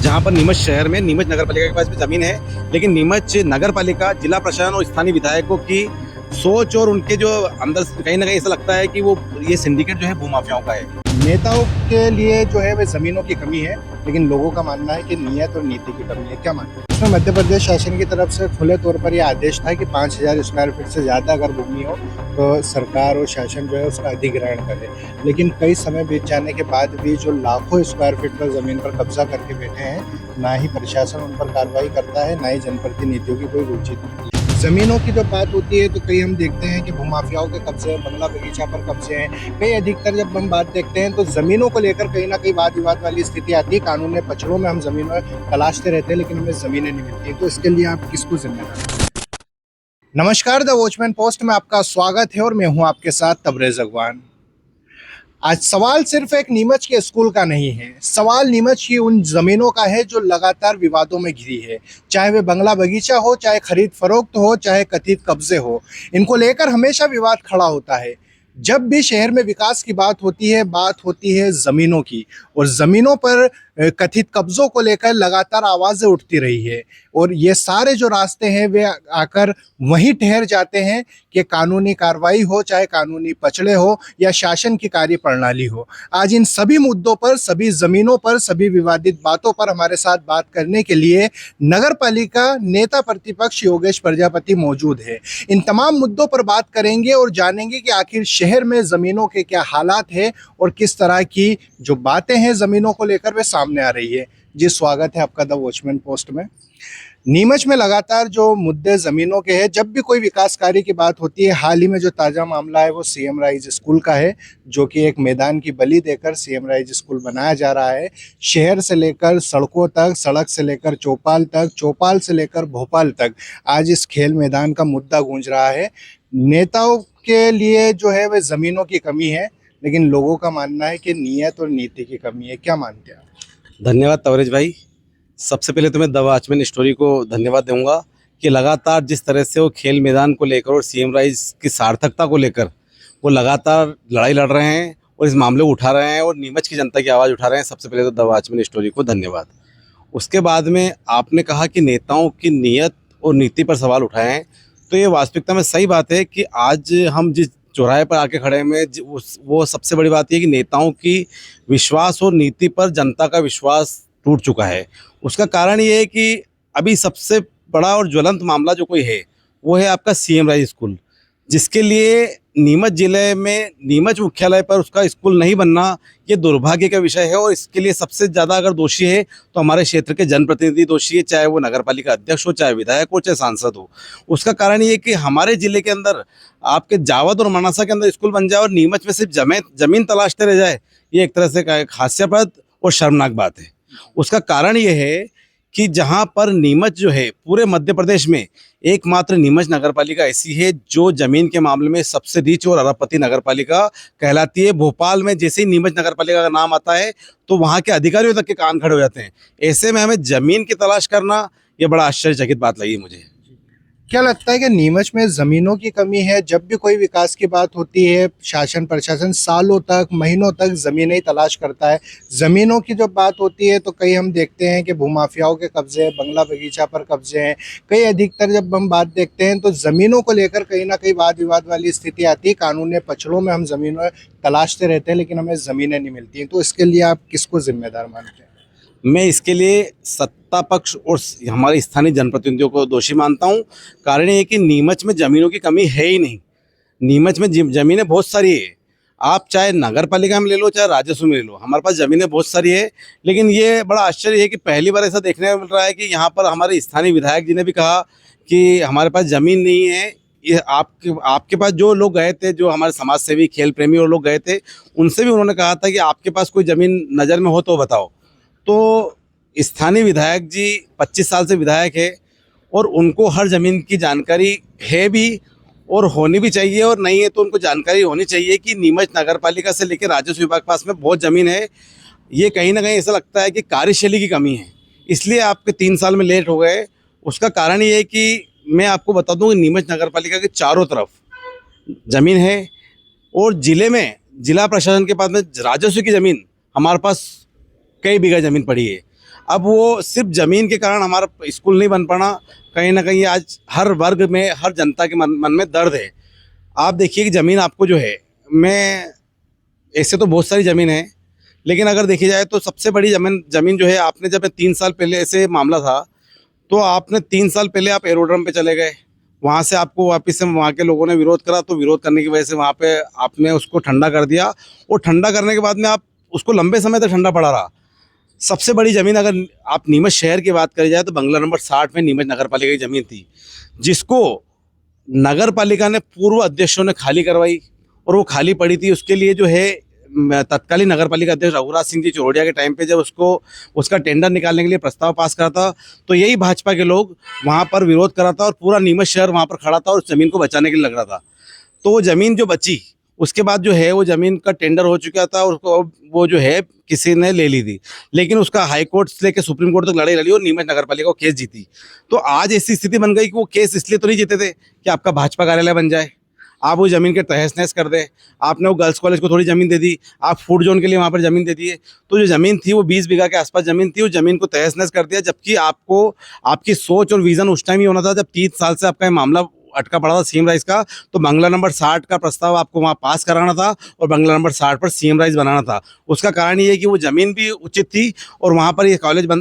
जहां पर नीमच शहर में नीमच नगर पालिका के पास भी जमीन है, लेकिन नीमच नगर पालिका, जिला प्रशासन और स्थानीय विधायकों की सोच और उनके जो अंदर कहीं ना कहीं ऐसा लगता है कि वो ये सिंडिकेट जो है भूमाफियाओं का है। नेताओं के लिए जो है वे जमीनों की कमी है, लेकिन लोगों का मानना है कि नियत और नीति की कमी है। क्या मानते हैं? इसमें मध्य प्रदेश शासन की तरफ से खुले तौर पर यह आदेश था कि 5,000 स्क्वायर फीट से ज़्यादा अगर भूमि हो तो सरकार और शासन जो है उसका अधिग्रहण करे। लेकिन कई समय बीत जाने के बाद भी जो लाखों स्क्वायर फीट पर ज़मीन पर कब्जा करके बैठे हैं, ना ही प्रशासन उन पर कार्रवाई करता है, ना ही जनप्रतिनिधियों की कोई रुचि नहीं है। जमीनों की जब बात होती है तो कई हम देखते हैं कि भूमाफियाओं के कब्जे हैं, बंगला बगीचा पर कब्जे हैं। कई अधिकतर जब हम बात देखते हैं तो जमीनों को लेकर कहीं ना कहीं वाद विवाद वाली स्थिति आती है। कानून में पचड़ों में हम जमीनें तलाशते रहते हैं, लेकिन हमें जमीनें नहीं मिलती। तो इसके लिए आप किसको जिम्मेदार? नमस्कार, द वॉचमैन पोस्ट में आपका स्वागत है और मैं हूं आपके साथ तबरेज अगवान। आज सवाल सिर्फ एक नीमच के स्कूल का नहीं है, सवाल नीमच की उन जमीनों का है जो लगातार विवादों में घिरी है। चाहे वे बंगला बगीचा हो, चाहे खरीद फरोख्त हो, चाहे कथित कब्जे हो, इनको लेकर हमेशा विवाद खड़ा होता है। जब भी शहर में विकास की बात होती है जमीनों की, और जमीनों पर कथित कब्जों को लेकर लगातार आवाजें उठती रही है। और ये सारे जो रास्ते हैं वे आकर वहीं ठहर जाते हैं कि कानूनी कार्रवाई हो, चाहे कानूनी पचड़े हो या शासन की कार्य प्रणाली हो। आज इन सभी मुद्दों पर, सभी जमीनों पर, सभी विवादित बातों पर हमारे साथ बात करने के लिए नगर पालिका नेता प्रतिपक्ष योगेश प्रजापति मौजूद है। इन तमाम मुद्दों पर बात करेंगे और जानेंगे कि आखिर शहर में जमीनों के क्या हालात है और किस तरह की जो बातें हैं जमीनों को लेकर वे सामने आ रही है। जी, स्वागत है आपका द वॉचमैन पोस्ट में। नीमच में लगातार जो मुद्दे जमीनों के हैं, जब भी कोई विकास कार्य की बात होती है, हाल ही में जो ताज़ा मामला है वो सीएम राइज स्कूल का है, जो कि एक मैदान की बलि देकर सीएम राइज स्कूल बनाया जा रहा है। शहर से लेकर सड़कों तक, सड़क से लेकर चौपाल तक, चौपाल से लेकर भोपाल तक आज इस खेल मैदान का मुद्दा गूंज रहा है। नेताओं के लिए जो है वह जमीनों की कमी है, लेकिन लोगों का मानना है कि नियत और नीति की कमी है। क्या मानते हैं आप? धन्यवाद तवरेज भाई। सबसे पहले तो मैं द वॉचमैन स्टोरी को धन्यवाद दूंगा कि लगातार जिस तरह से वो खेल मैदान को लेकर और सीएम राइज की सार्थकता को लेकर वो लगातार लड़ाई लड़ रहे हैं और इस मामले को उठा रहे हैं और नीमच की जनता की आवाज़ उठा रहे हैं। सबसे पहले तो द वॉचमैन स्टोरी को धन्यवाद। उसके बाद में आपने कहा कि नेताओं की नीयत और नीति पर सवाल उठाए हैं, तो ये वास्तविकता में सही बात है कि आज हम जिस चौराहे पर आके खड़े हैं, वो सबसे बड़ी बात ये कि नेताओं की विश्वास और नीति पर जनता का विश्वास टूट चुका है। उसका कारण ये है कि अभी सबसे बड़ा और ज्वलंत मामला जो कोई है वो है आपका सीएम राइज स्कूल, जिसके लिए नीमच जिले में नीमच मुख्यालय पर उसका स्कूल नहीं बनना ये दुर्भाग्य का विषय है। और इसके लिए सबसे ज़्यादा अगर दोषी है तो हमारे क्षेत्र के जनप्रतिनिधि दोषी है, चाहे वो नगर पालिका अध्यक्ष हो, चाहे विधायक हो, चाहे सांसद हो। उसका कारण ये है कि हमारे जिले के अंदर आपके जावद और मनासा के अंदर स्कूल बन जाए और नीमच में सिर्फ जमीन तलाशते रह जाए, ये एक तरह से एक हास्यास्पद और शर्मनाक बात है। उसका कारण ये है कि जहां पर नीमच जो है पूरे मध्य प्रदेश में एकमात्र नीमच नगर पालिका ऐसी है जो जमीन के मामले में सबसे रिच और अरबपति नगर पालिका कहलाती है। भोपाल में जैसे ही नीमच नगर पालिका का नाम आता है तो वहां के अधिकारियों तक के कान खड़े हो जाते हैं। ऐसे में हमें जमीन की तलाश करना ये बड़ा आश्चर्यचकित बात लगी मुझे। क्या लगता है कि नीमच में जमीनों की कमी है? जब भी कोई विकास की बात होती है, शासन प्रशासन सालों तक, महीनों तक जमीनें ही तलाश करता है। जमीनों की जब बात होती है तो कई हम देखते हैं कि भूमाफियाओं के कब्जे हैं, बंगला बगीचा पर कब्जे हैं। कई अधिकतर जब हम बात देखते हैं तो जमीनों को लेकर कहीं ना कहीं वाद विवाद वाली स्थिति आती है। कानून के पचड़ों में हम जमीनें तलाशते रहते हैं, लेकिन हमें जमीनें नहीं मिलती हैं। तो इसके लिए आप किसको जिम्मेदार मानते हैं? मैं इसके लिए सत्ता पक्ष और हमारे स्थानीय जनप्रतिनिधियों को दोषी मानता हूं। कारण ये है कि नीमच में ज़मीनों की कमी है ही नहीं। नीमच में ज़मीनें बहुत सारी है, आप चाहे नगर पालिका में ले लो, चाहे राजस्व में ले लो, हमारे पास ज़मीनें बहुत सारी है। लेकिन ये बड़ा आश्चर्य है कि पहली बार ऐसा देखने को मिल रहा है कि यहाँ पर हमारे स्थानीय विधायक जी ने भी कहा कि हमारे पास ज़मीन नहीं है। ये आपके पास जो लोग गए थे, जो हमारे समाज सेवी, खेल प्रेमी और लोग गए थे, उनसे भी उन्होंने कहा था कि आपके पास कोई ज़मीन नज़र में हो तो बताओ। तो स्थानीय विधायक जी 25 साल से विधायक है और उनको हर ज़मीन की जानकारी है भी और होनी भी चाहिए, और नहीं है तो उनको जानकारी होनी चाहिए कि नीमच नगर पालिका से लेकर राजस्व विभाग के पास में बहुत ज़मीन है। ये कहीं ना कहीं ऐसा लगता है कि कार्यशैली की कमी है, इसलिए आपके 3 साल में लेट हो गए। उसका कारण ये है कि मैं आपको बता दूं कि नीमच नगर पालिका के चारों तरफ ज़मीन है और ज़िले में जिला प्रशासन के पास में राजस्व की ज़मीन हमारे पास कई बीघा ज़मीन पड़ी है। अब वो सिर्फ ज़मीन के कारण हमारा स्कूल नहीं बन पाना, कहीं ना कहीं आज हर वर्ग में, हर जनता के मन में दर्द है। आप देखिए कि ज़मीन आपको जो है, मैं ऐसे तो बहुत सारी ज़मीन है, लेकिन अगर देखी जाए तो सबसे बड़ी ज़मीन ज़मीन जो है, आपने जब 3 साल पहले ऐसे मामला था, तो आपने 3 साल पहले आप एरोड्रम पे चले गए, वहाँ से आपको वापस से वहाँ के लोगों ने विरोध करा, तो विरोध करने की वजह से वहाँ पे आपने उसको ठंडा कर दिया, और ठंडा करने के बाद में आप उसको लंबे समय तक ठंडा पड़ा रहा। सबसे बड़ी ज़मीन अगर आप नीमच शहर की बात करी जाए तो बंगला नंबर 60 में नीमच नगर पालिका की ज़मीन थी, जिसको नगर पालिका ने पूर्व अध्यक्षों ने खाली करवाई, और वो खाली पड़ी थी। उसके लिए जो है तत्कालीन नगर पालिका अध्यक्ष रघुराज सिंह जी चौरड़िया के टाइम पे जब उसको उसका टेंडर निकालने के लिए प्रस्ताव पास करा था, तो यही भाजपा के लोग वहाँ पर विरोध करा था, और पूरा नीमच शहर वहाँ पर खड़ा था और उस ज़मीन को बचाने के लिए लग रहा था। तो वो ज़मीन जो बची, उसके बाद जो है वो ज़मीन का टेंडर हो चुका था, और उसको वो जो है किसी ने ले ली थी, लेकिन उसका हाई कोर्ट से लेकर सुप्रीम कोर्ट तक लड़ाई लड़ी और नीमच नगर पालिका को केस जीती। तो आज ऐसी स्थिति बन गई कि वो केस इसलिए तो नहीं जीते थे कि आपका भाजपा कार्यालय बन जाए, आप वो ज़मीन के तहस नहस कर दें। आपने वो गर्ल्स कॉलेज को थोड़ी ज़मीन दे दी, आप फूड जोन के लिए वहाँ पर ज़मीन दे दिए, तो जो ज़मीन थी वो 20 बीघा के आसपास ज़मीन थी, उस ज़मीन को तहस नहस कर दिया। जबकि आपको आपकी सोच और विज़न उस टाइम ही होना था जब 30 साल से आपका ये मामला अटका पड़ा था सीएम राइज का, तो बंगला नंबर 60 का प्रस्ताव आपको वहाँ पास कराना था और बंगला नंबर 60 पर सीएम राइज बनाना था। उसका कारण ये है कि वो ज़मीन भी उचित थी, और वहाँ पर ये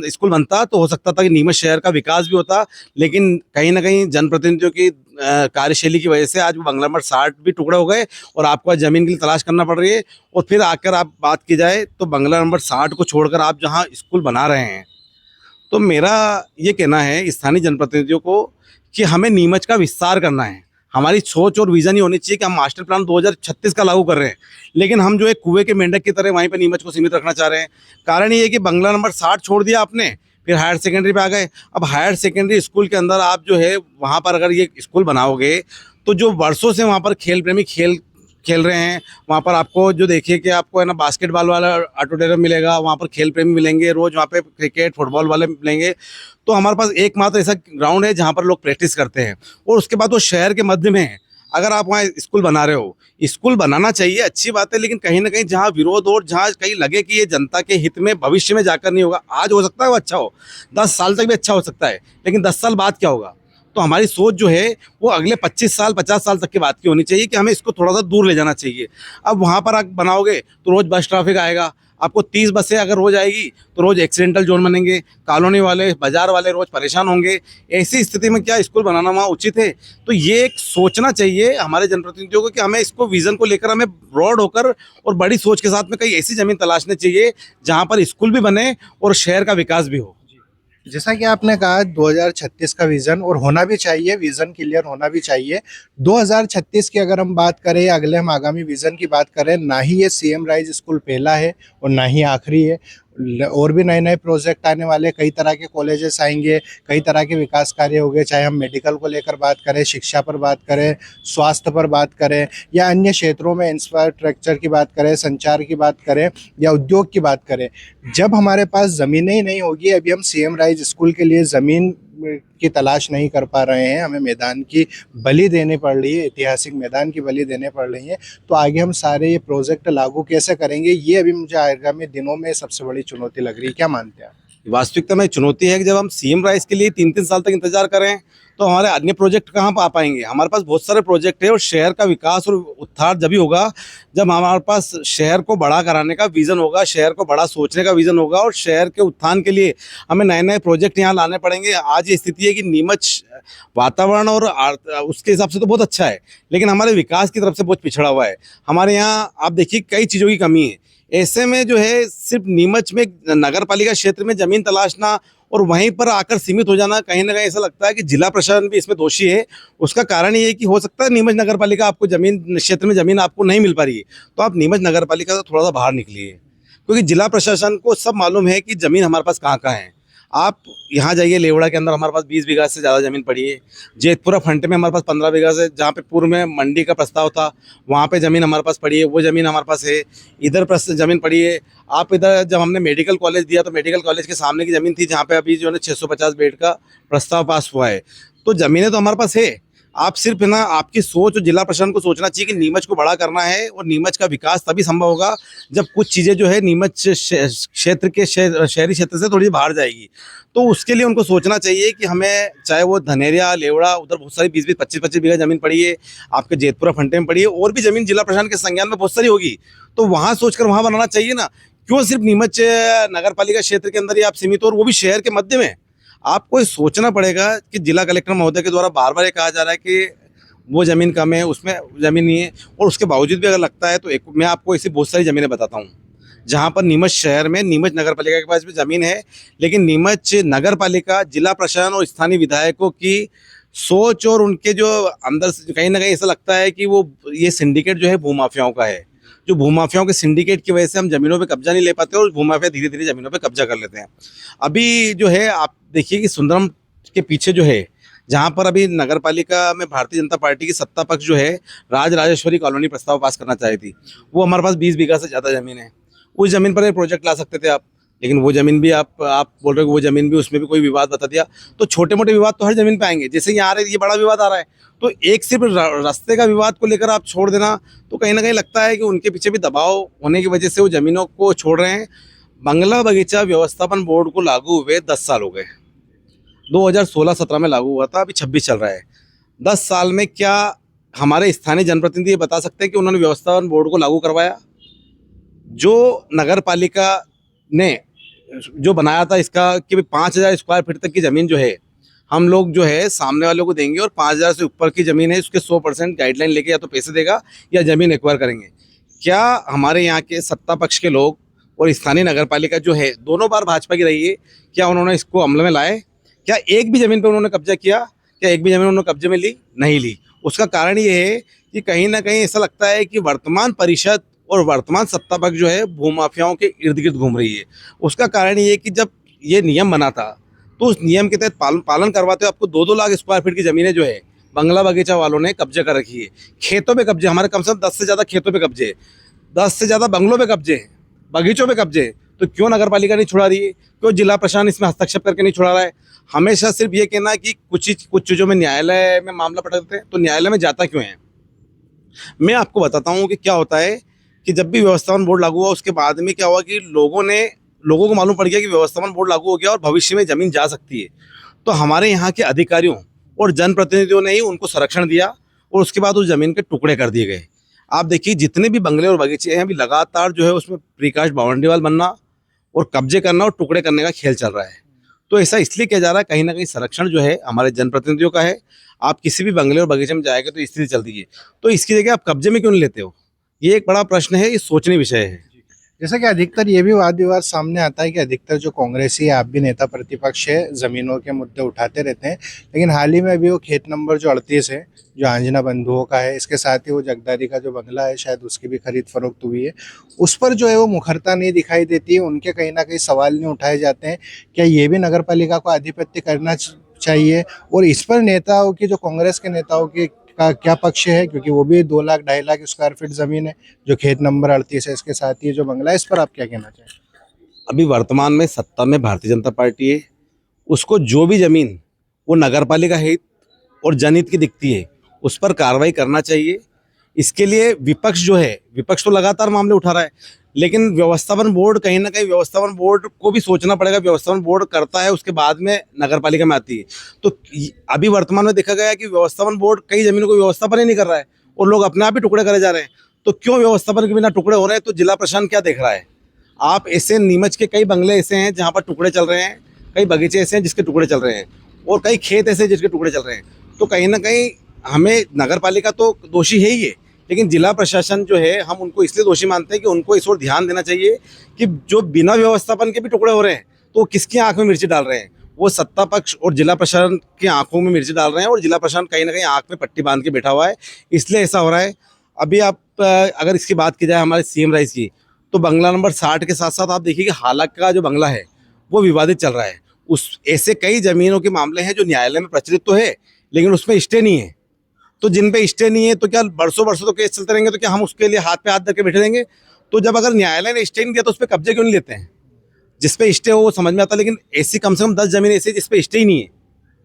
स्कूल बनता तो हो सकता था कि नीमच शहर का विकास भी होता, लेकिन कहीं ना कहीं जनप्रतिनिधियों की कार्यशैली की वजह से आज वो बंगला नंबर 60 भी टुकड़े हो गए, और आपको आज ज़मीन के लिए तलाश करना पड़ रही है। और फिर आकर आप बात की जाए तो बंगला नंबर 60 को छोड़कर आप जहाँ स्कूल बना रहे हैं, तो मेरा ये कहना है स्थानीय जनप्रतिनिधियों को कि हमें नीमच का विस्तार करना है। हमारी सोच और विज़न ही होनी चाहिए कि हम मास्टर प्लान 2036 का लागू कर रहे हैं, लेकिन हम जो है कुएं के मेंढक की तरह वहीं पे नीमच को सीमित रखना चाह रहे हैं। कारण ये है कि बंगला नंबर 60 छोड़ दिया आपने, फिर हायर सेकेंडरी पे आ गए। अब हायर सेकेंडरी स्कूल के अंदर आप जो है वहाँ पर अगर ये स्कूल बनाओगे, तो जो वर्षों से वहाँ पर खेल प्रेमी खेल खेल रहे हैं, वहाँ पर आपको जो देखिए कि आपको है ना बास्केटबॉल वाला ऑडिटोरियम मिलेगा, वहाँ पर खेल प्रेमी मिलेंगे, रोज़ वहाँ पे क्रिकेट फुटबॉल वाले मिलेंगे। तो हमारे पास एकमात्र ऐसा ग्राउंड है जहाँ पर लोग प्रैक्टिस करते हैं, और उसके बाद वो शहर के मध्य में है। अगर आप वहाँ स्कूल बना रहे हो, स्कूल बनाना चाहिए, अच्छी बात है, लेकिन कहीं ना कहीं जहाँ विरोध और जहाँ कहीं लगे कि ये जनता के हित में भविष्य में जाकर नहीं होगा, आज हो सकता है वो अच्छा हो, 10 साल तक भी अच्छा हो सकता है, लेकिन 10 साल बाद क्या होगा। तो हमारी सोच जो है वो अगले 25 साल 50 साल तक की बात की होनी चाहिए कि हमें इसको थोड़ा सा दूर ले जाना चाहिए। अब वहाँ पर आप बनाओगे तो रोज़ बस ट्रैफिक आएगा, आपको 30 बसें अगर रोज़ आएगी तो रोज़ एक्सीडेंटल जोन बनेंगे, कॉलोनी वाले बाजार वाले रोज़ परेशान होंगे। ऐसी स्थिति में क्या स्कूल बनाना वहाँ उचित है? तो ये एक सोचना चाहिए हमारे जनप्रतिनिधियों को कि हमें इसको विज़न को लेकर हमें ब्रॉड होकर और बड़ी सोच के साथ में कई ऐसी ज़मीन तलाशनी चाहिए जहाँ पर स्कूल भी बने और शहर का विकास भी हो। जैसा कि आपने कहा 2036 का विजन और होना भी चाहिए, विजन क्लियर होना भी चाहिए। 2036 की अगर हम बात करें, अगले हम आगामी विजन की बात करें, ना ही ये सीएम राइज स्कूल पहला है और ना ही आखिरी है। और भी नए नए प्रोजेक्ट आने वाले, कई तरह के कॉलेजेस आएंगे, कई तरह के विकास कार्य होंगे, चाहे हम मेडिकल को लेकर बात करें, शिक्षा पर बात करें, स्वास्थ्य पर बात करें, या अन्य क्षेत्रों में इंफ्रास्ट्रक्चर की बात करें, संचार की बात करें, या उद्योग की बात करें। जब हमारे पास ज़मीनें ही नहीं होगी, अभी हम सीएम राइज स्कूल के लिए ज़मीन की तलाश नहीं कर पा रहे हैं, हमें मैदान की बलि देनी पड़ रही है, ऐतिहासिक मैदान की बलि देने पड़ रही है, तो आगे हम सारे ये प्रोजेक्ट लागू कैसे करेंगे, ये अभी मुझे आगामी दिनों में सबसे बड़ी चुनौती लग रही है। क्या मानते हैं आप? वास्तविकता में चुनौती है कि जब हम सीएम राइज के लिए 3-3 साल तक इंतजार करें तो हमारे अन्य प्रोजेक्ट कहाँ आ पाएंगे। हमारे पास बहुत सारे प्रोजेक्ट है, और शहर का विकास और उत्थान जब ही होगा जब हमारे पास शहर को बड़ा कराने का विज़न होगा, शहर को बड़ा सोचने का विज़न होगा, और शहर के उत्थान के लिए हमें नए नए प्रोजेक्ट यहाँ लाने पड़ेंगे। आज ये स्थिति है कि नीमच वातावरण और उसके हिसाब से तो बहुत अच्छा है, लेकिन हमारे विकास की तरफ से बहुत पिछड़ा हुआ है। हमारे यहाँ आप देखिए कई चीज़ों की कमी है। ऐसे में जो है सिर्फ नीमच में नगर पालिका क्षेत्र में ज़मीन तलाशना और वहीं पर आकर सीमित हो जाना, कहीं ना कहीं ऐसा लगता है कि जिला प्रशासन भी इसमें दोषी है। उसका कारण ये है कि हो सकता है नीमच नगर पालिका आपको ज़मीन क्षेत्र में ज़मीन आपको नहीं मिल पा रही है, तो आप नीमच नगर पालिका से थोड़ा सा बाहर निकलिए, क्योंकि जिला प्रशासन को सब मालूम है कि ज़मीन हमारे पास कहाँ कहाँ है। आप यहाँ जाइए, लेवड़ा के अंदर हमारे पास 20 बीघा से ज़्यादा ज़मीन पड़ी है। जेतपुरा फंटे में हमारे पास 15 बीघा से, जहाँ पे पूर्व में मंडी का प्रस्ताव था वहाँ पे ज़मीन हमारे पास पड़ी है, वो ज़मीन हमारे पास है। इधर ज़मीन पड़ी है। आप इधर जब हमने मेडिकल कॉलेज दिया तो मेडिकल कॉलेज के सामने की ज़मीन थी जहाँ पे अभी जो है 650 बेड का प्रस्ताव पास हुआ है। तो ज़मीनें तो हमारे पास है। आप सिर्फ है ना, आपकी सोच और जिला प्रशासन को सोचना चाहिए कि नीमच को बड़ा करना है, और नीमच का विकास तभी संभव होगा जब कुछ चीज़ें जो है नीमच क्षेत्र के शहरी क्षेत्र से थोड़ी बाहर जाएगी। तो उसके लिए उनको सोचना चाहिए कि हमें, चाहे वो धनेरिया, लेवड़ा, उधर बहुत सारी 20-20, 25-25 बीघा जमीन पड़ी है, आपके जेतपुरा फंटे में पड़ी है, और भी जमीन जिला प्रशासन के संज्ञान में बहुत सारी होगी, तो वहाँ सोचकर वहाँ बनाना चाहिए ना। क्यों सिर्फ नीमच नगर पालिका क्षेत्र के अंदर ही आप सीमित हो, और वो भी शहर के मध्य में। आपको ये सोचना पड़ेगा कि जिला कलेक्टर महोदय के द्वारा बार बार ये कहा जा रहा है कि वो ज़मीन कम है, उसमें ज़मीन नहीं है, और उसके बावजूद भी अगर लगता है तो एक मैं आपको ऐसी बहुत सारी ज़मीनें बताता हूँ जहाँ पर नीमच शहर में नीमच नगर पालिका के पास भी ज़मीन है, लेकिन नीमच नगर पालिका, जिला प्रशासन और स्थानीय विधायकों की सोच और उनके जो अंदर से कहीं ना कहीं ऐसा लगता है कि वो ये सिंडिकेट जो है भूमाफियाओं का है। जो भूमाफियाओं के सिंडिकेट की वजह से हम ज़मीनों पे कब्जा नहीं ले पाते, और भूमाफिया धीरे धीरे ज़मीनों पे कब्जा कर लेते हैं। अभी जो है आप देखिए कि सुंदरम के पीछे जो है, जहाँ पर अभी नगर पालिका में भारतीय जनता पार्टी की सत्ता पक्ष जो है राज राजेश्वरी कॉलोनी प्रस्ताव पास करना चाही थी, वो हमारे पास 20 बीघा से ज़्यादा ज़मीन है। उस ज़मीन पर एक प्रोजेक्ट ला सकते थे आप, लेकिन वो ज़मीन भी आप बोल रहे हो कि वो ज़मीन भी, उसमें भी कोई विवाद बता दिया। तो छोटे मोटे विवाद तो हर ज़मीन पे आएंगे, जैसे यहाँ आ रहे ये बड़ा विवाद आ रहा है, तो एक सिर्फ रास्ते का विवाद को लेकर आप छोड़ देना, तो कहीं ना कहीं लगता है कि उनके पीछे भी दबाव होने की वजह से वो ज़मीनों को छोड़ रहे हैं। बंगला बगीचा व्यवस्थापन बोर्ड को लागू हुए 10 साल हो गए। 2016-17 में लागू हुआ था, अभी 26 चल रहा है। 10 साल में क्या हमारे स्थानीय जनप्रतिनिधि ये बता सकते हैं कि उन्होंने व्यवस्थापन बोर्ड को लागू करवाया? जो नगर पालिका ने जो बनाया था इसका कि 5,000 स्क्वायर फीट तक की ज़मीन जो है हम लोग जो है सामने वालों को देंगे, और 5,000 से ऊपर की ज़मीन है उसके 100% गाइडलाइन लेके या तो पैसे देगा या ज़मीन एक्वायर करेंगे। क्या हमारे यहाँ के सत्ता पक्ष के लोग और स्थानीय नगर पालिका जो है, दोनों बार भाजपा की रही है, क्या उन्होंने इसको अमल में लाए? क्या एक भी ज़मीन पर उन्होंने कब्जा किया? क्या एक भी ज़मीन उन्होंने कब्जे में ली? नहीं ली। उसका कारण ये है कि कहीं ना कहीं ऐसा लगता है कि वर्तमान परिषद और वर्तमान सत्ता पक्ष जो है भूमाफियाओं के इर्द गिर्द घूम रही है। उसका कारण ये है कि जब ये नियम बना था तो उस नियम के तहत पालन करवाते हुए आपको 2-2 लाख स्क्वायर फीट की ज़मीनें जो है बंगला बगीचा वालों ने कब्जे कर रखी है। खेतों पे कब्जे, हमारे कम से कम 10 से ज़्यादा खेतों पे कब्जे, 10 से ज़्यादा बंगलों पे कब्जे, बगीचों पे कब्जे। तो क्यों नगर पालिका नहीं छुड़ा रही है? क्यों जिला प्रशासन इसमें हस्तक्षेप करके नहीं छुड़ा रहा है? हमेशा सिर्फ ये कहना है कि कुछ चीज़ों में न्यायालय में मामला पटकते हैं, तो न्यायालय में जाता क्यों है? मैं आपको बताता हूँ कि क्या होता है कि जब भी व्यवस्थापन बोर्ड लागू हुआ उसके बाद में क्या हुआ कि लोगों को मालूम पड़ गया कि व्यवस्थापन बोर्ड लागू हो गया और भविष्य में ज़मीन जा सकती है। तो हमारे यहाँ के अधिकारियों और जनप्रतिनिधियों ने ही उनको संरक्षण दिया, और उसके बाद उस ज़मीन के टुकड़े कर दिए गए। आप देखिए जितने भी बंगले और बगीचे हैं, अभी लगातार जो है उसमें प्रीकास्ट बाउंड्री वाल बनना और कब्जे करना और टुकड़े करने का खेल चल रहा है। तो ऐसा इसलिए किया जा रहा है, कहीं ना कहीं संरक्षण जो है हमारे जनप्रतिनिधियों का है। आप किसी भी बंगले और बगीचे में जाएंगे तो स्थिति चलती है, तो इसकी जगह आप कब्जे में क्यों नहीं लेते हो? ये एक बड़ा प्रश्न है, ये सोचनीय विषय है। जैसा कि अधिकतर ये भी वाद विवाद सामने आता है कि अधिकतर जो कांग्रेसी आप भी नेता प्रतिपक्ष है जमीनों के मुद्दे उठाते रहते हैं, लेकिन हाल ही में अभी वो खेत नंबर जो 38 है जो आंजना बंधुओं का है, इसके साथ ही वो जगदारी का जो बंगला है शायद उसकी भी खरीद फरोख्त हुई है, उस पर जो है वो मुखरता नहीं दिखाई देती है। उनके कहीं ना कहीं सवाल नहीं उठाए जाते हैं, क्या ये भी नगर पालिका को आधिपत्य करना चाहिए? और इस पर नेताओं की, जो कांग्रेस के नेताओं की का क्या पक्ष है? क्योंकि वो भी 2 लाख 2.5 लाख स्क्वायर फीट जमीन है जो खेत नंबर 38 है, इसके साथ ही जो बंगला है, इस पर आप क्या कहना चाहें? अभी वर्तमान में सत्ता में भारतीय जनता पार्टी है, उसको जो भी ज़मीन वो नगर पालिका हित और जनहित की दिखती है उस पर कार्रवाई करना चाहिए। इसके लिए विपक्ष जो है, विपक्ष तो लगातार मामले उठा रहा है, लेकिन व्यवस्थापन बोर्ड, कहीं ना कहीं व्यवस्थापन बोर्ड को भी सोचना पड़ेगा। व्यवस्थापन बोर्ड करता है, उसके बाद में नगर पालिका में आती है। तो अभी वर्तमान में देखा गया कि व्यवस्थापन बोर्ड कई ज़मीनों को व्यवस्थापन ही नहीं कर रहा है और लोग अपने आप ही टुकड़े करे जा रहे हैं। तो क्यों व्यवस्थापन के बिना टुकड़े हो रहे हैं? तो जिला प्रशासन क्या देख रहा है? आप ऐसे नीमच के कई बंगले ऐसे हैं जहाँ पर टुकड़े चल रहे हैं, कई बगीचे ऐसे हैं जिसके टुकड़े चल रहे हैं, और कई खेत ऐसे जिसके टुकड़े चल रहे हैं। तो कहीं ना कहीं हमें, नगर पालिका तो दोषी है ही है, लेकिन जिला प्रशासन जो है हम उनको इसलिए दोषी मानते हैं कि उनको इस ओर ध्यान देना चाहिए कि जो बिना व्यवस्थापन के भी टुकड़े हो रहे हैं तो किसकी आंख में मिर्ची डाल रहे हैं? वो सत्ता पक्ष और जिला प्रशासन की आंखों में मिर्ची डाल रहे हैं, और जिला प्रशासन कहीं ना कहीं आंख में पट्टी बांध के बैठा हुआ है, इसलिए ऐसा हो रहा है। अभी आप अगर इसकी बात की जाए हमारे सीएम राइज की, तो बंगला नंबर 60 के साथ साथ आप देखिए कि हालाक का जो बंगला है वो विवादित चल रहा है। उस ऐसे कई ज़मीनों के मामले हैं जो न्यायालय में प्रचलित तो है, लेकिन उसमें स्टे नहीं है। तो जिन पे स्टे नहीं है तो क्या बरसों बरसों तो केस चलते रहेंगे? तो क्या हम उसके लिए हाथ पे हाथ करके बैठे रहेंगे? तो जब अगर न्यायालय ने स्टे नहीं दिया तो उस पर कब्जे क्यों नहीं लेते हैं? जिस पे स्टे हो वो समझ में आता है, लेकिन ऐसी कम से कम 10 जमीन ऐसी जिस पे स्टे ही नहीं है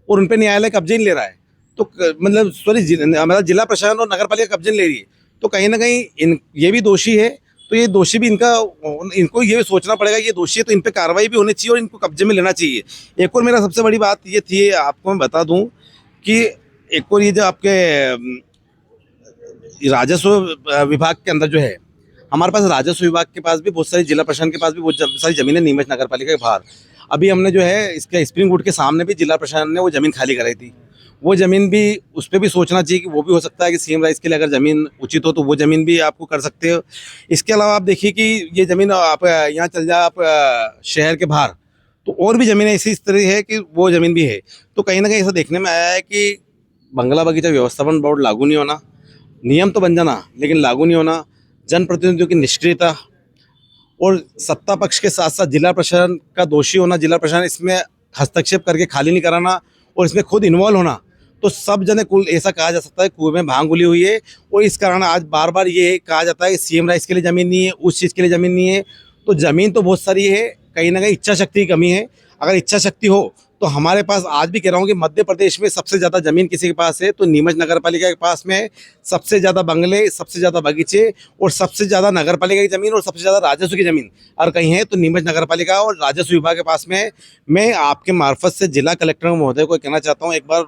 और उन पे न्यायालय कब्जे नहीं ले रहा है, तो मतलब सॉरी मतलब जिला प्रशासन और नगर पालिका कब्जे ले रही है, तो कहीं ना कहीं ये भी दोषी है। तो ये दोषी भी इनको ये सोचना पड़ेगा, ये दोषी है तो इन पे कार्रवाई भी होनी चाहिए और इनको कब्जे में लेना चाहिए। एक और मेरा सबसे बड़ी बात ये थी, आपको मैं बता दूं कि एक और ये जो आपके राजस्व विभाग के अंदर जो है, हमारे पास राजस्व विभाग के पास भी बहुत सारी, जिला प्रशासन के पास भी बहुत सारी जमीनें नीमच नगर पालिका के बाहर। अभी हमने जो है इसके स्प्रिंग वुड के सामने भी जिला प्रशासन ने वो ज़मीन खाली कराई थी। वो ज़मीन भी, उस पर भी सोचना चाहिए कि वो भी हो सकता है कि सीएम राइस के लिए अगर ज़मीन उचित हो तो वो ज़मीन भी आपको कर सकते हो। इसके अलावा आप देखिए कि ये ज़मीन आप यहाँ चल जाए आप शहर के बाहर, तो और भी ज़मीनें ऐसी इस तरह है कि वो ज़मीन भी है। तो कहीं ना कहीं ऐसा देखने में आया है कि बंगला बगीचा व्यवस्थापन बोर्ड लागू नहीं होना, नियम तो बन जाना लेकिन लागू नहीं होना, जनप्रतिनिधियों की निष्क्रियता और सत्ता पक्ष के साथ साथ जिला प्रशासन का दोषी होना, जिला प्रशासन इसमें हस्तक्षेप करके खाली नहीं कराना और इसमें खुद इन्वॉल्व होना, तो सब जने कुल ऐसा कहा जा सकता है कुएं में भांग घुली हुई है। और इस कारण आज बार बार ये कहा जाता है कि सीएम राइस के लिए ज़मीन नहीं है, उस चीज़ के लिए ज़मीन नहीं है। तो ज़मीन तो बहुत सारी है, कहीं ना कहीं इच्छा शक्ति की कमी है। अगर इच्छा शक्ति हो तो हमारे पास, आज भी कह रहा हूँ कि मध्य प्रदेश में सबसे ज़्यादा ज़मीन किसी के पास है तो नीमच नगर पालिका के पास में है। सबसे ज़्यादा बंगले, सबसे ज़्यादा बगीचे और सबसे ज़्यादा नगर पालिका की ज़मीन और सबसे ज़्यादा राजस्व की ज़मीन अगर कहीं है तो नीमच नगर पालिका और राजस्व विभाग के पास में है। मैं आपके मार्फत से जिला कलेक्टर महोदय को कहना चाहता हूँ, एक बार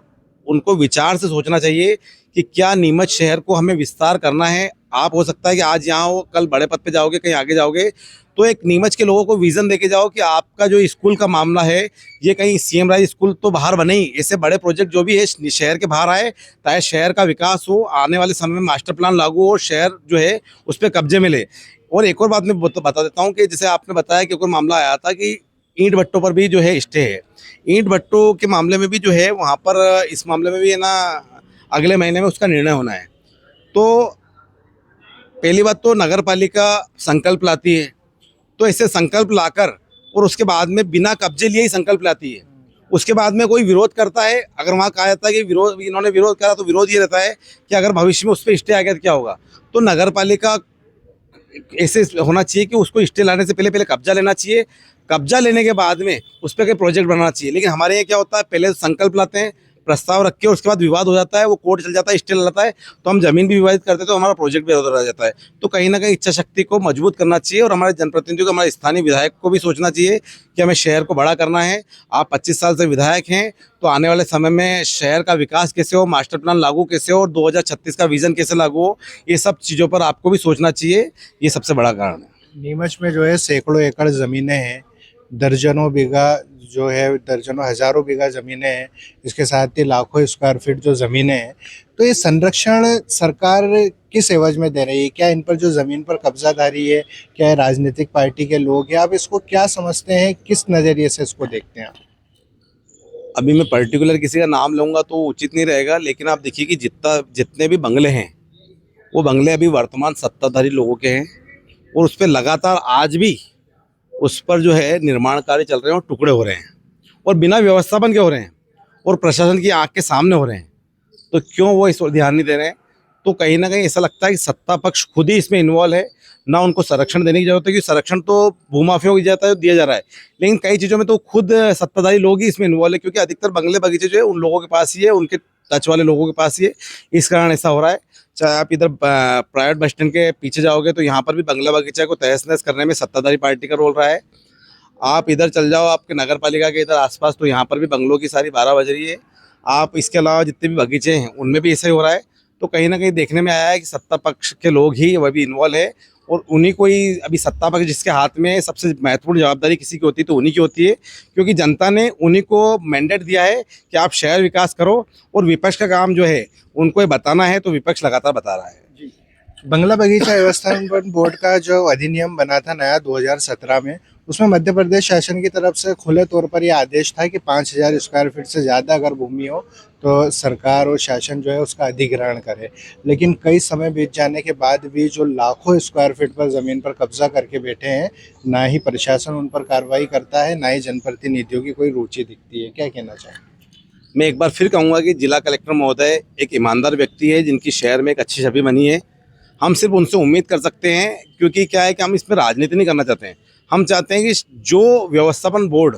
उनको विचार से सोचना चाहिए कि क्या नीमच शहर को हमें विस्तार करना है। आप हो सकता है कि आज यहाँ हो, कल बड़े पद पे जाओगे, कहीं आगे जाओगे, तो एक नीमच के लोगों को विजन देके जाओ कि आपका जो स्कूल का मामला है ये कहीं सीएम राइज स्कूल तो बाहर बने ही, ऐसे बड़े प्रोजेक्ट जो भी है शहर के बाहर आए ताकि शहर का विकास हो, आने वाले समय में मास्टर प्लान लागू हो, शहर जो है उस पर कब्जे में ले। और एक और बात मैं बता देता हूँ कि जैसे आपने बताया कि कोई मामला आया था कि ईंट भट्टों पर भी जो है स्टे है। ईंट भट्टों के मामले में भी जो है वहाँ पर, इस मामले में भी है ना, अगले महीने में उसका निर्णय होना है। तो पहली बात तो नगर पालिका संकल्प लाती है, तो ऐसे संकल्प लाकर और उसके बाद में बिना कब्जे लिए ही संकल्प लाती है। उसके बाद में कोई विरोध करता है, अगर वहाँ कहा जाता है कि विरोध, इन्होंने विरोध करा, तो विरोध ये रहता है कि अगर भविष्य में उस पर स्टे आ गया तो क्या होगा। तो नगर पालिका ऐसे होना चाहिए कि उसको स्टे लाने से पहले कब्जा लेना चाहिए, कब्जा लेने के बाद में उस पर कोई प्रोजेक्ट बनाना चाहिए। लेकिन हमारे यहाँ क्या होता है, पहले संकल्प लाते हैं, प्रस्ताव रख के, उसके बाद विवाद हो जाता है, वो कोर्ट चल जाता है, स्टे लाता है, तो हम जमीन भी विवादित करते हैं, तो हमारा प्रोजेक्ट भी अधूरा रह जाता है। तो कहीं ना कहीं इच्छा शक्ति को मजबूत करना चाहिए और हमारे जनप्रतिनिधियों को, हमारे स्थानीय विधायक को भी सोचना चाहिए कि हमें शहर को बड़ा करना है। आप 25 साल से विधायक हैं, तो आने वाले समय में शहर का विकास कैसे हो, मास्टर प्लान लागू कैसे हो और 2036 का विजन कैसे लागू हो, ये सब चीज़ों पर आपको भी सोचना चाहिए। ये सबसे बड़ा कारण है। नीमच में जो है सैकड़ों एकड़ ज़मीनें हैं, दर्जनों बीघा जो है, दर्जनों हजारों बीघा ज़मीनें हैं, इसके साथ ही लाखों स्क्वायर फीट जो ज़मीनें हैं। तो ये संरक्षण सरकार किस एवज में दे रही है? क्या इन पर जो ज़मीन पर कब्जाधारी है, क्या ये राजनीतिक पार्टी के लोग हैं? आप इसको क्या समझते हैं, किस नज़रिए से इसको देखते हैं आप? अभी मैं पर्टिकुलर किसी का नाम लूँगा तो उचित नहीं रहेगा, लेकिन आप देखिए कि जितने भी बंगले हैं वो बंगले अभी वर्तमान सत्ताधारी लोगों के हैं और उस पर लगातार आज भी उस पर जो है निर्माण कार्य चल रहे हैं और टुकड़े हो रहे हैं और बिना व्यवस्थापन के हो रहे हैं और प्रशासन की आंख के सामने हो रहे हैं। तो क्यों वो इस पर ध्यान नहीं दे रहे हैं? तो कहीं ना कहीं ऐसा लगता है कि सत्ता पक्ष खुद ही इसमें इन्वॉल्व है, ना उनको संरक्षण देने की जरूरत है, क्योंकि संरक्षण तो भूमाफियों की जाता है, दिया जा रहा है, लेकिन कई चीज़ों में तो खुद सत्ताधारी लोग ही इसमें इन्वॉल्व है, क्योंकि अधिकतर बंगले बगीचे जो है उन लोगों के पास ही है, उनके टच वाले लोगों के पास ही है। इस कारण ऐसा हो रहा है। चाहे आप इधर प्राइवेट बस स्टैंड के पीछे जाओगे तो यहाँ पर भी बंगला बगीचा को तहस नहस करने में सत्ताधारी पार्टी का रोल रहा है। आप इधर चल जाओ आपके नगर पालिका के इधर आसपास, तो यहाँ पर भी बंगलों की सारी 12 बज रही है। आप इसके अलावा जितने भी बगीचे हैं उनमें भी ऐसा ही हो रहा है। तो कहीं ना कहीं देखने में आया है कि सत्ता पक्ष के लोग ही वह भी इन्वॉल्व है और उन्हीं को ही अभी सत्ता पक्ष जिसके हाथ में सबसे महत्वपूर्ण जवाबदारी किसी की होती है तो उन्हीं की होती है, क्योंकि जनता ने उन्हीं को मैंडेट दिया है कि आप शहर विकास करो और विपक्ष का काम जो है उनको ये बताना है, तो विपक्ष लगातार बता रहा है। बंगला बगीचा व्यवस्थापन बोर्ड का जो अधिनियम बना था नया 2017 में, उसमें मध्य प्रदेश शासन की तरफ से खुले तौर पर यह आदेश था कि 5000 स्क्वायर फीट से ज़्यादा अगर भूमि हो तो सरकार और शासन जो है उसका अधिग्रहण करे। लेकिन कई समय बीत जाने के बाद भी जो लाखों स्क्वायर फीट पर ज़मीन पर कब्जा करके बैठे हैं, ना ही प्रशासन उन पर कार्रवाई करता है, ना ही जनप्रतिनिधियों की कोई रुचि दिखती है। क्या कहना चाहें? मैं एक बार फिर कहूँगा कि जिला कलेक्टर महोदय एक ईमानदार व्यक्ति है जिनकी शहर में एक अच्छी छवि बनी है। हम सिर्फ उनसे उम्मीद कर सकते हैं, क्योंकि क्या है कि हम इसमें राजनीति नहीं करना चाहते हैं। हम चाहते हैं कि जो व्यवस्थापन बोर्ड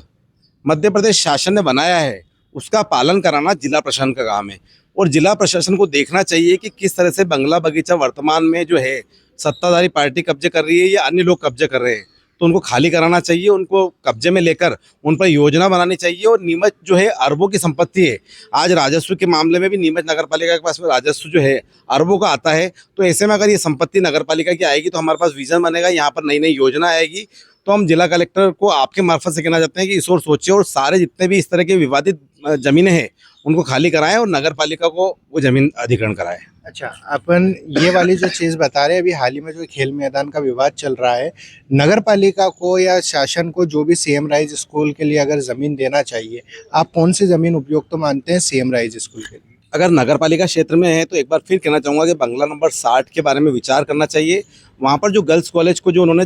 मध्य प्रदेश शासन ने बनाया है उसका पालन कराना जिला प्रशासन का काम है। और जिला प्रशासन को देखना चाहिए कि किस तरह से बंगला बगीचा वर्तमान में जो है सत्ताधारी पार्टी कब्जे कर रही है या अन्य लोग कब्जे कर रहे हैं, तो उनको खाली कराना चाहिए, उनको कब्जे में लेकर उन पर योजना बनानी चाहिए। और नीमच जो है अरबों की संपत्ति है, आज राजस्व के मामले में भी नीमच नगर पालिका के पास में राजस्व जो है अरबों का आता है। तो ऐसे में अगर ये संपत्ति नगर पालिका की आएगी तो हमारे पास विजन बनेगा, यहाँ पर नई नई योजना आएगी। तो हम जिला कलेक्टर को आपके मार्फत से कहना चाहते हैं कि इस ओर सोचिए और सारे जितने भी इस तरह के विवादित जमीनें हैं उनको खाली कराएं और नगर पालिका को वो जमीन अधिग्रहण कराएं। अच्छा, अपन ये वाली जो चीज़ बता रहे हैं, अभी हाल ही में जो खेल मैदान का विवाद चल रहा है, नगर पालिका को या शासन को जो भी सीएम राइज स्कूल के लिए अगर ज़मीन देना चाहिए, आप कौन सी ज़मीन उपयुक्त मानते हैं सीएम राइज स्कूल के लिए? अगर नगर पालिका क्षेत्र में है तो एक बार फिर कहना चाहूँगा कि बंगला नंबर 60 के बारे में विचार करना चाहिए। वहाँ पर जो गर्ल्स कॉलेज को जो उन्होंने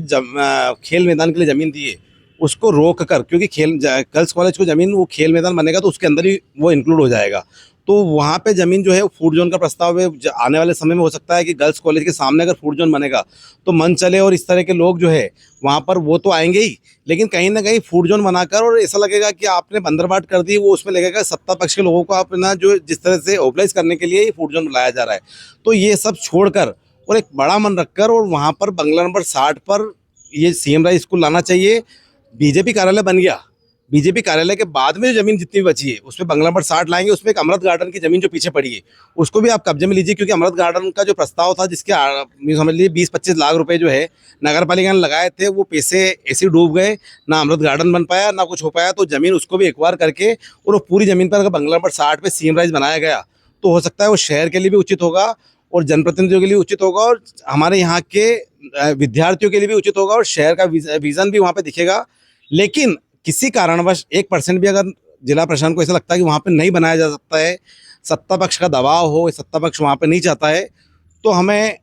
खेल मैदान के लिए ज़मीन दी है उसको रोक कर, क्योंकि गर्ल्स कॉलेज को ज़मीन वो खेल मैदान बनेगा तो उसके अंदर ही वो इंक्लूड हो जाएगा। तो वहाँ पे ज़मीन जो है फूड जोन का प्रस्ताव है, आने वाले समय में हो सकता है कि गर्ल्स कॉलेज के सामने अगर फूड जोन बनेगा तो मन चले और इस तरह के लोग जो है वहाँ पर वो तो आएंगे ही, लेकिन कहीं ना कहीं फूड जोन बनाकर और ऐसा लगेगा कि आपने बंदरबाट कर दी, वो उसमें लगेगा सत्ता पक्ष के लोगों को आप ना जो जिस तरह से ओबलाइज करने के लिए ये फूड जोन बनाया जा रहा है। तो ये सब छोड़कर और एक बड़ा मन रखकर और वहाँ पर बंगला नंबर 60 पर ये सीएम राइज स्कूल लाना चाहिए। बीजेपी कार्यालय बन गया, बीजेपी कार्यालय के बाद में जो जमीन जितनी भी बची है उसमें बंगला नंबर 60 लाएंगे। उसमें एक अमृत गार्डन की जमीन जो पीछे पड़ी है उसको भी आप कब्जे में लीजिए, क्योंकि अमृत गार्डन का जो प्रस्ताव था जिसके समझ लीजिए 20-25 लाख रुपए जो है नगर पालिका ने लगाए थे, वो पैसे ऐसे डूब गए, ना अमृत गार्डन बन पाया ना कुछ हो पाया। तो जमीन उसको भी एक्वायर करके और वो पूरी जमीन पर अगर बंगला नंबर 60 पे सीएम राइज बनाया गया तो हो सकता है वो शहर के लिए भी उचित होगा और जनप्रतिनिधियों के लिए उचित होगा और हमारे यहाँ के विद्यार्थियों के लिए भी उचित होगा और शहर का विजन भी वहाँ पे दिखेगा। लेकिन किसी कारणवश 1% भी अगर जिला प्रशासन को ऐसा लगता है कि वहाँ पे नहीं बनाया जा सकता है, सत्ता पक्ष का दबाव हो, सत्ता पक्ष वहाँ पे नहीं चाहता है, तो हमें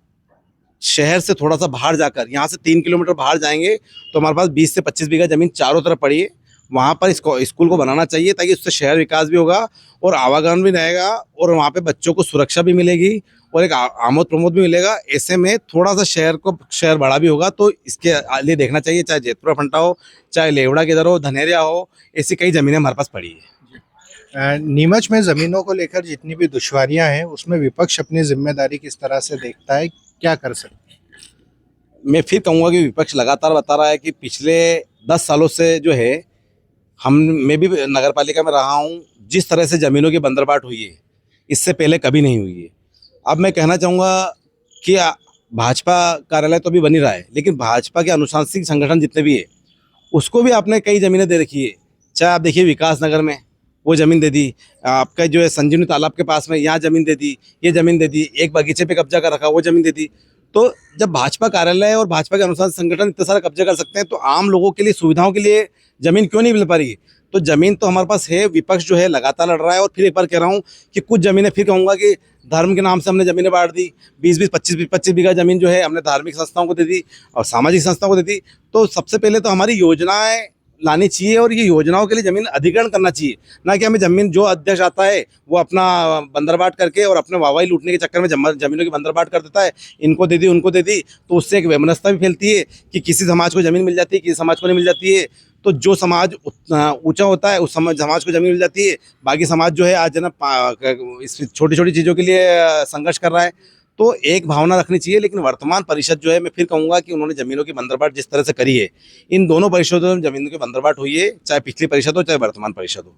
शहर से थोड़ा सा बाहर जाकर, यहाँ से 3 किलोमीटर बाहर जाएंगे तो हमारे पास 20 से 25 बीघा जमीन चारों तरफ पड़ी है, वहाँ पर इसको स्कूल को बनाना चाहिए ताकि उससे शहर विकास भी होगा और आवागमन भी रहेगा और वहाँ पे बच्चों को सुरक्षा भी मिलेगी और एक आमोद प्रमोद भी मिलेगा। ऐसे में थोड़ा सा शहर बड़ा भी होगा। तो इसके लिए देखना चाहिए, चाहे जेतपुरा फंटा हो, चाहे लेवड़ा के इधर हो, धनेरिया हो, ऐसी कई ज़मीनें हमारे पास पड़ी है। नीमच में ज़मीनों को लेकर जितनी भी दुश्वारियां हैं उसमें विपक्ष अपनी जिम्मेदारी किस तरह से देखता है, क्या कर सकते हैं? मैं फिर कहूँगा कि विपक्ष लगातार बता रहा है कि पिछले 10 सालों से जो है मैं भी नगर पालिका में रहा हूँ, जिस तरह से ज़मीनों की बंदरबाट हुई है इससे पहले कभी नहीं हुई है। अब मैं कहना चाहूँगा कि भाजपा कार्यालय तो अभी बन ही रहा है, लेकिन भाजपा के अनुशासनिक संगठन जितने भी है उसको भी आपने कई ज़मीनें दे रखी है। चाहे आप देखिए विकास नगर में वो ज़मीन दे दी, आपका जो है संजीवनी तालाब के पास में यहाँ ज़मीन दे दी, ये ज़मीन दे दी, एक बगीचे पे कब्जा कर रखा वो ज़मीन दे दी। तो जब भाजपा कार्यालय और भाजपा के अनुशासन संगठन इतने सारे कब्जे कर सकते हैं तो आम लोगों के लिए सुविधाओं के लिए ज़मीन क्यों नहीं मिल पा रही है? तो ज़मीन तो हमारे पास है, विपक्ष जो है लगातार लड़ रहा है। और फिर एक बार कह रहा हूँ कि कुछ ज़मीनें फिर कहूँगा कि धर्म के नाम से हमने ज़मीनें बांट दी, 20-20, 25-25 बीघा ज़मीन जो है हमने धार्मिक संस्थाओं को दे दी और सामाजिक संस्थाओं को दे दी। तो सबसे पहले तो हमारी योजनाएं लानी चाहिए और ये योजनाओं के लिए ज़मीन अधिग्रहण करना चाहिए, ना कि हमें ज़मीन जो अध्यक्ष आता है वो अपना बंदरबाट करके और अपने वाहवाही लूटने के चक्कर में ज़मीनों की बंदरबाट कर देता है, इनको दे दी उनको दे दी। तो उससे एक वैमनस्यता भी फैलती है कि किसी समाज को ज़मीन मिल जाती है, किसी समाज को नहीं मिल जाती है। तो जो समाज ऊंचा होता है उस समाज को ज़मीन मिल जाती है, बाकी समाज जो है आज ना इस छोटी छोटी चीज़ों के लिए संघर्ष कर रहा है। तो एक भावना रखनी चाहिए। लेकिन वर्तमान परिषद जो है, मैं फिर कहूँगा कि उन्होंने ज़मीनों की बंदरबाट जिस तरह से करी है, इन दोनों परिषदों में ज़मीनों की बंदरबाट हुई है, चाहे पिछली परिषद हो चाहे वर्तमान परिषद हो।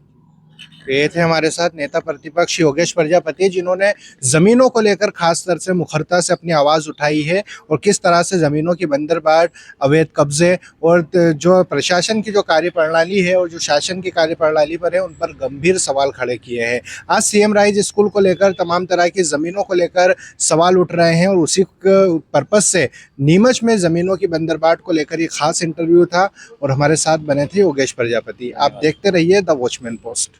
ये थे हमारे साथ नेता प्रतिपक्ष योगेश प्रजापति, जिन्होंने जमीनों को लेकर खास तौर से मुखरता से अपनी आवाज़ उठाई है और किस तरह से जमीनों की बंदरबाट, अवैध कब्जे और जो प्रशासन की जो कार्यप्रणाली है और जो शासन की कार्यप्रणाली पर है उन पर गंभीर सवाल खड़े किए हैं। आज सीएम राइज स्कूल को लेकर तमाम तरह की ज़मीनों को लेकर सवाल उठ रहे हैं और उसी पर्पज़ से नीमच में ज़मीनों की बंदरबाट को लेकर ये खास इंटरव्यू था और हमारे साथ बने थे योगेश प्रजापति। आप देखते रहिए द वॉचमैन पोस्ट।